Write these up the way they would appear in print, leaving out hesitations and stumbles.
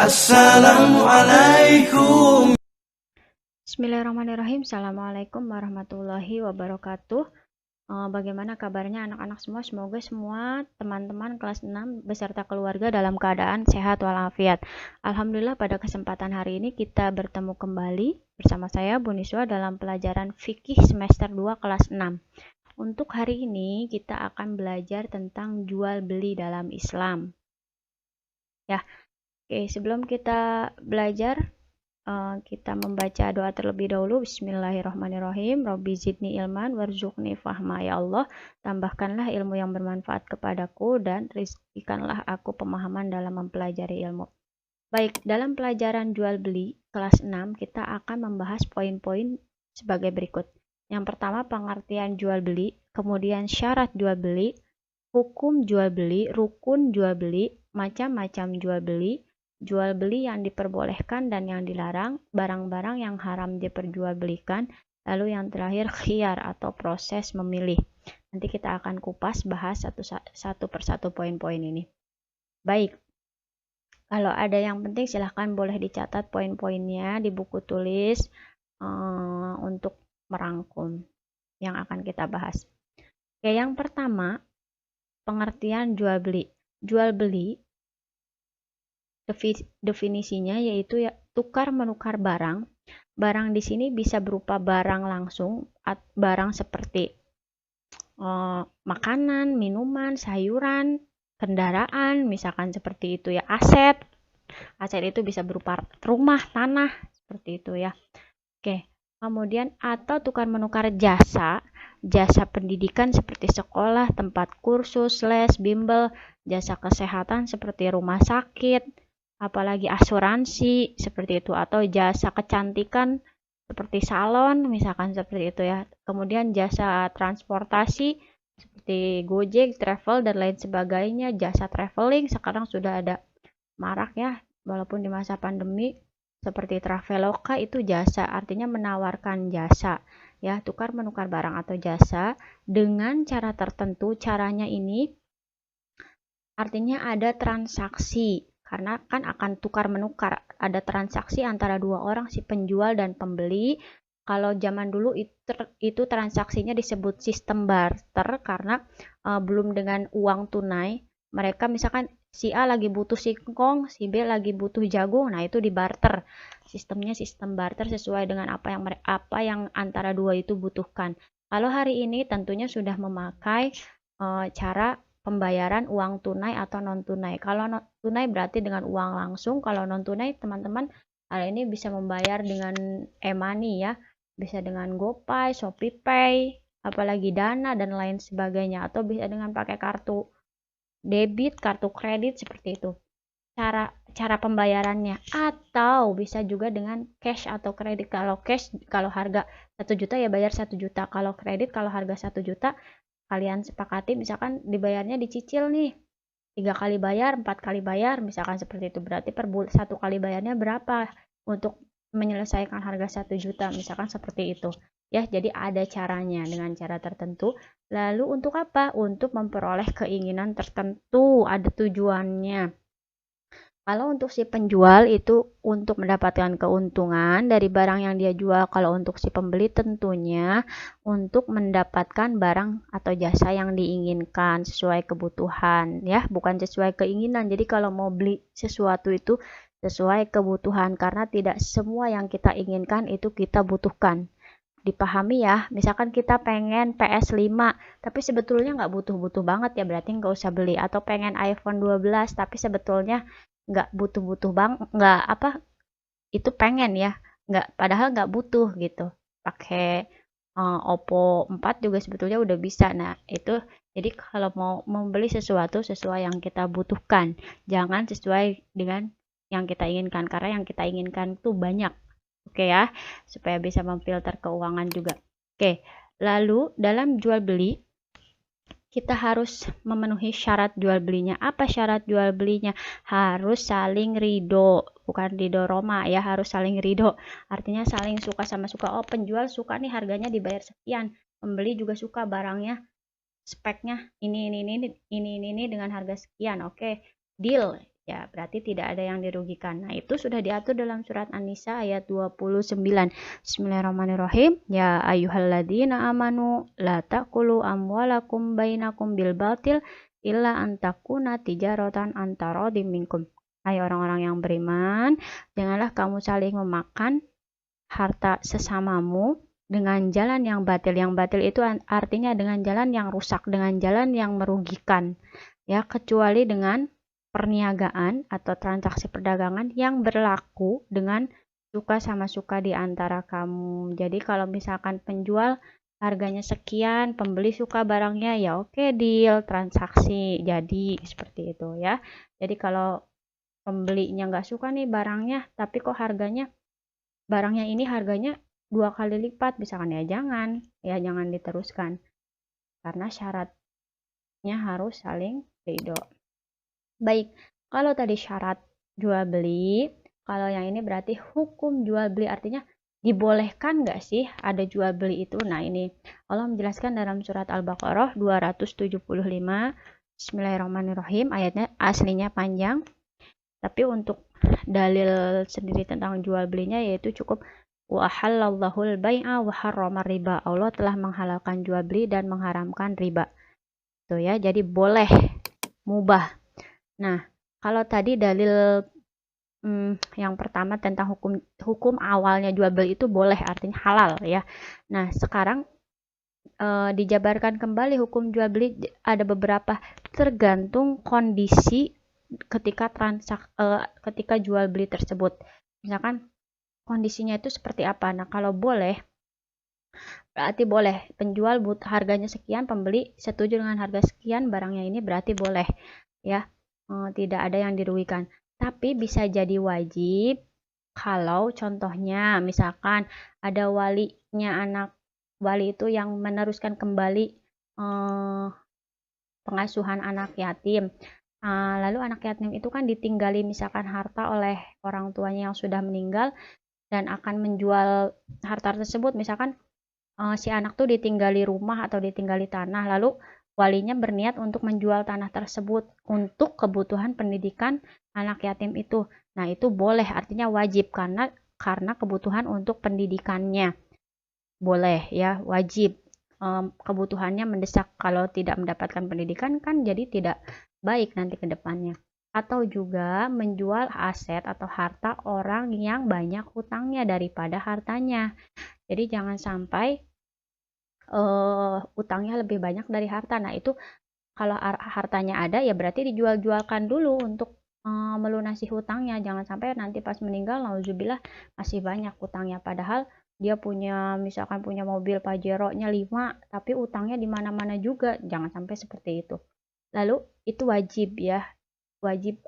Assalamualaikum. Bismillahirrahmanirrahim. Assalamualaikum warahmatullahi wabarakatuh. Bagaimana kabarnya anak-anak semua? Semoga semua teman-teman kelas 6 beserta keluarga dalam keadaan sehat walafiat. Alhamdulillah pada kesempatan hari ini kita bertemu kembali bersama saya Bu Niswa dalam pelajaran fikih semester 2 kelas 6. Untuk hari ini kita akan belajar tentang jual beli dalam Islam. Ya. Oke, sebelum kita belajar kita membaca doa terlebih dahulu. Bismillahirrahmanirrahim. Rabbi zidni ilman warzuqni fahma. Ya Allah, tambahkanlah ilmu yang bermanfaat kepadaku dan rizkikanlah aku pemahaman dalam mempelajari ilmu. Baik, dalam pelajaran jual beli kelas 6 kita akan membahas poin-poin sebagai berikut. Yang pertama, pengertian jual beli, kemudian syarat jual beli, hukum jual beli, rukun jual beli, macam-macam jual beli yang diperbolehkan dan yang dilarang, barang-barang yang haram diperjualbelikan, lalu yang terakhir khiyar atau proses memilih. Nanti kita akan kupas bahas satu persatu poin-poin ini. Baik, kalau ada yang penting silahkan boleh dicatat poin-poinnya di buku tulis untuk merangkum yang akan kita bahas. Oke, yang pertama, pengertian jual beli. Jual beli definisinya yaitu ya tukar menukar barang. Barang di sini bisa berupa barang langsung, barang seperti makanan, minuman, sayuran, kendaraan, misalkan seperti itu ya, aset. Aset itu bisa berupa rumah, tanah, seperti itu ya. Oke, kemudian atau tukar menukar jasa pendidikan seperti sekolah, tempat kursus, les, bimbel, jasa kesehatan seperti rumah sakit, apalagi asuransi seperti itu, atau jasa kecantikan seperti salon misalkan seperti itu ya. Kemudian jasa transportasi seperti Gojek, travel dan lain sebagainya, jasa traveling sekarang sudah ada marak ya walaupun di masa pandemi, seperti Traveloka itu jasa, artinya menawarkan jasa ya, tukar menukar barang atau jasa dengan cara tertentu. Caranya ini artinya ada transaksi, karena kan akan tukar menukar, ada transaksi antara dua orang, si penjual dan pembeli. Kalau zaman dulu itu transaksinya disebut sistem barter karena belum dengan uang tunai. Mereka misalkan si A lagi butuh singkong, si B lagi butuh jagung, nah itu di barter. Sistemnya sistem barter sesuai dengan apa yang antara dua itu butuhkan. Kalau hari ini tentunya sudah memakai cara pembayaran uang tunai atau non tunai. Kalau tunai berarti dengan uang langsung, kalau non tunai teman-teman hari ini bisa membayar dengan e-money ya, bisa dengan GoPay, ShopeePay, apalagi Dana dan lain sebagainya, atau bisa dengan pakai kartu debit, kartu kredit seperti itu. Cara pembayarannya, atau bisa juga dengan cash atau kredit. Kalau cash, kalau harga 1 juta ya bayar 1 juta. Kalau kredit, kalau harga 1 juta kalian sepakati misalkan dibayarnya dicicil nih, 3 kali bayar, 4 kali bayar, misalkan seperti itu. Berarti per satu kali bayarnya berapa untuk menyelesaikan harga 1 juta, misalkan seperti itu. Ya, jadi ada caranya dengan cara tertentu. Lalu untuk apa? Untuk memperoleh keinginan tertentu, ada tujuannya. Kalau untuk si penjual itu untuk mendapatkan keuntungan dari barang yang dia jual. Kalau untuk si pembeli tentunya untuk mendapatkan barang atau jasa yang diinginkan sesuai kebutuhan ya, bukan sesuai keinginan. Jadi kalau mau beli sesuatu itu sesuai kebutuhan, karena tidak semua yang kita inginkan itu kita butuhkan. Dipahami ya, misalkan kita pengen PS5 tapi sebetulnya nggak butuh-butuh banget ya, berarti nggak usah beli. Atau pengen iPhone 12 tapi sebetulnya nggak butuh-butuh nggak apa, itu pengen ya, padahal nggak butuh gitu, pakai Oppo 4 juga sebetulnya udah bisa. Nah itu, jadi kalau mau membeli sesuatu sesuai yang kita butuhkan, jangan sesuai dengan yang kita inginkan, karena yang kita inginkan tuh banyak. Oke ya, supaya bisa memfilter keuangan juga. Oke, lalu dalam jual beli kita harus memenuhi syarat jual belinya. Apa syarat jual belinya? Harus saling ridho, bukan ridho Roma ya, harus saling ridho. Artinya saling suka sama suka. Oh, penjual suka nih harganya dibayar sekian, pembeli juga suka barangnya, speknya ini dengan harga sekian. Oke, deal. Ya, berarti tidak ada yang dirugikan. Nah, itu sudah diatur dalam surat An-Nisa ayat 29. Bismillahirrahmanirrahim. Ya ayyuhalladzina amanu la ta'kulu amwalakum bainakum bil batil illa an takuna tijaratan antaradim minkum. Hai orang-orang yang beriman, janganlah kamu saling memakan harta sesamamu dengan jalan yang batil. Yang batil itu artinya dengan jalan yang rusak, dengan jalan yang merugikan. Ya, kecuali dengan perniagaan atau transaksi perdagangan yang berlaku dengan suka sama suka di antara kamu. Jadi kalau misalkan penjual harganya sekian, pembeli suka barangnya, ya oke, deal, transaksi jadi seperti itu ya. Jadi kalau pembelinya nggak suka nih barangnya, tapi kok barangnya ini harganya 2 kali lipat, misalkan, ya jangan diteruskan karena syaratnya harus saling ridho. Baik, kalau tadi syarat jual beli, kalau yang ini berarti hukum jual beli, artinya dibolehkan nggak sih ada jual beli itu. Nah, ini Allah menjelaskan dalam surat Al-Baqarah 275. Bismillahirrahmanirrahim. Ayatnya aslinya panjang, tapi untuk dalil sendiri tentang jual belinya yaitu cukup wa halallahul bai'a wa harramar riba. Allah telah menghalalkan jual beli dan mengharamkan riba. Tuh ya, jadi boleh, mubah. Nah, kalau tadi dalil yang pertama tentang hukum awalnya jual beli itu boleh, artinya halal ya. Nah, sekarang dijabarkan kembali hukum jual beli ada beberapa, tergantung kondisi ketika ketika jual beli tersebut. Misalkan kondisinya itu seperti apa. Nah, kalau boleh berarti boleh. Penjual harganya sekian, pembeli setuju dengan harga sekian, barangnya ini berarti boleh ya. Tidak ada yang dirugikan. Tapi bisa jadi wajib kalau contohnya misalkan ada wali itu yang meneruskan kembali pengasuhan anak yatim. Lalu anak yatim itu kan ditinggali misalkan harta oleh orang tuanya yang sudah meninggal dan akan menjual harta tersebut. Misalkan si anak tuh ditinggali rumah atau ditinggali tanah, lalu walinya berniat untuk menjual tanah tersebut untuk kebutuhan pendidikan anak yatim itu. Nah, itu boleh, artinya wajib karena kebutuhan untuk pendidikannya. Boleh ya, wajib. Kebutuhannya mendesak, kalau tidak mendapatkan pendidikan kan jadi tidak baik nanti ke depannya. Atau juga menjual aset atau harta orang yang banyak hutangnya daripada hartanya. Jadi jangan sampai utangnya lebih banyak dari harta. Nah, itu kalau hartanya ada ya berarti dijual-jualkan dulu untuk melunasi hutangnya. Jangan sampai nanti pas meninggal nauzubillah masih banyak hutangnya, padahal dia misalkan punya mobil Pajero-nya 5 tapi utangnya di mana-mana juga. Jangan sampai seperti itu. Lalu itu wajib ya, wajib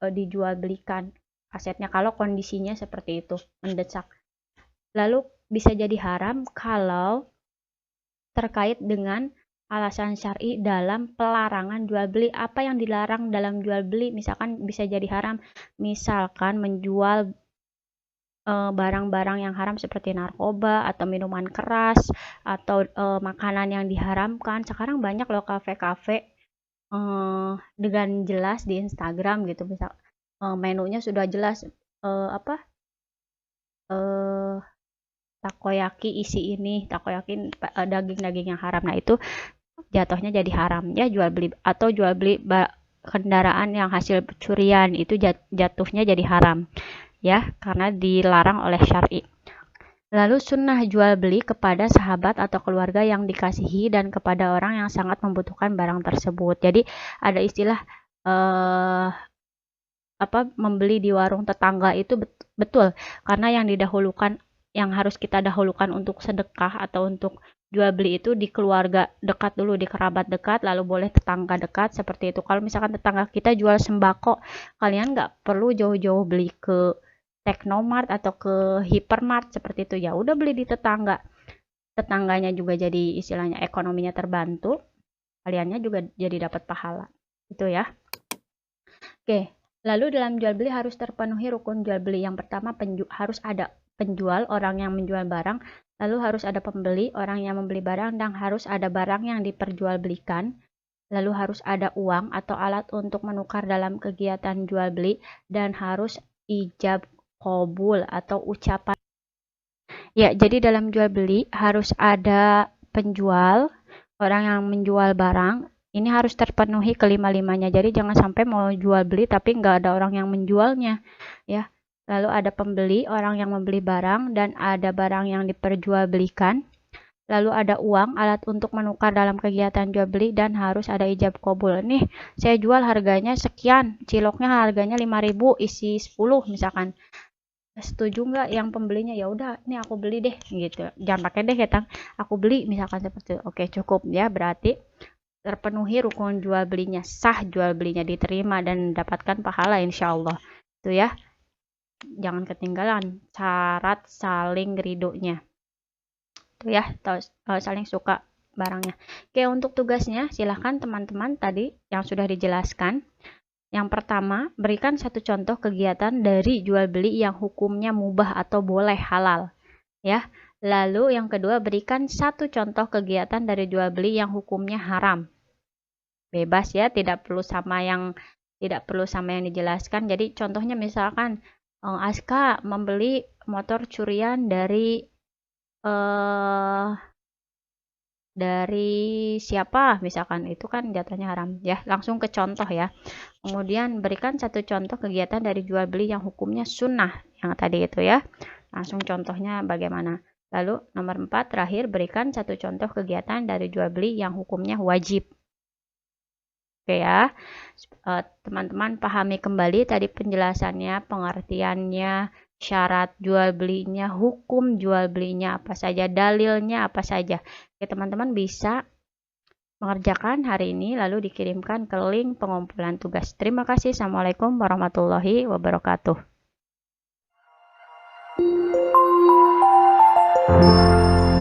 dijual belikan asetnya kalau kondisinya seperti itu, mendesak. Lalu bisa jadi haram kalau terkait dengan alasan syar'i dalam pelarangan jual beli. Apa yang dilarang dalam jual beli misalkan bisa jadi haram, misalkan menjual barang-barang yang haram seperti narkoba atau minuman keras atau makanan yang diharamkan. Sekarang banyak loh kafe-kafe dengan jelas di Instagram gitu, misal menunya sudah jelas takoyaki isi ini, takoyaki daging-daging yang haram. Nah, itu jatuhnya jadi haram ya, jual beli atau jual beli kendaraan yang hasil curian itu jatuhnya jadi haram ya, karena dilarang oleh syar'i. Lalu sunnah jual beli kepada sahabat atau keluarga yang dikasihi dan kepada orang yang sangat membutuhkan barang tersebut. Jadi ada istilah membeli di warung tetangga itu betul, karena yang harus kita dahulukan untuk sedekah atau untuk jual beli itu di keluarga dekat dulu, di kerabat dekat, lalu boleh tetangga dekat seperti itu. Kalau misalkan tetangga kita jual sembako, kalian nggak perlu jauh-jauh beli ke Teknomart atau ke Hypermart seperti itu. Ya udah beli di tetangga. Tetangganya juga jadi istilahnya ekonominya terbantu, kaliannya juga jadi dapat pahala. Itu ya. Oke, lalu dalam jual beli harus terpenuhi rukun jual beli. Yang pertama harus ada penjual, orang yang menjual barang, lalu harus ada pembeli, orang yang membeli barang, dan harus ada barang yang diperjualbelikan. lalu harus ada uang atau alat untuk menukar dalam kegiatan jual beli, dan harus ijab qabul atau ucapan. Ya, jadi dalam jual beli harus ada penjual, orang yang menjual barang, ini harus terpenuhi kelima-limanya. Jadi jangan sampai mau jual beli tapi nggak ada orang yang menjualnya, ya. Lalu ada pembeli, orang yang membeli barang, dan ada barang yang diperjualbelikan. Lalu ada uang, alat untuk menukar dalam kegiatan jual beli, dan harus ada ijab kabul. Nih, saya jual harganya sekian, ciloknya harganya 5.000, isi 10 misalkan. Setuju nggak yang pembelinya? Ya udah, ini aku beli deh gitu. Jangan pakai deh kata aku beli misalkan seperti itu. Oke, cukup ya, berarti terpenuhi rukun jual belinya, sah jual belinya, diterima dan mendapatkan pahala insya Allah. Itu ya. Jangan ketinggalan syarat saling ridhonya. Itu ya, saling suka barangnya. Oke, untuk tugasnya silahkan teman-teman tadi yang sudah dijelaskan. Yang pertama, berikan satu contoh kegiatan dari jual beli yang hukumnya mubah atau boleh halal. Ya. Lalu yang kedua, berikan satu contoh kegiatan dari jual beli yang hukumnya haram. Bebas ya, tidak perlu sama yang dijelaskan. Jadi contohnya misalkan Aska membeli motor curian dari siapa misalkan, itu kan jatuhnya haram ya. Langsung ke contoh ya. Kemudian berikan satu contoh kegiatan dari jual beli yang hukumnya sunnah, yang tadi itu ya. Langsung contohnya bagaimana. Lalu nomor 4 terakhir, berikan satu contoh kegiatan dari jual beli yang hukumnya wajib. Oke ya, teman-teman pahami kembali tadi penjelasannya, pengertiannya, syarat jual belinya, hukum jual belinya apa saja, dalilnya apa saja. Oke, teman-teman bisa mengerjakan hari ini lalu dikirimkan ke link pengumpulan tugas. Terima kasih. Assalamualaikum warahmatullahi wabarakatuh.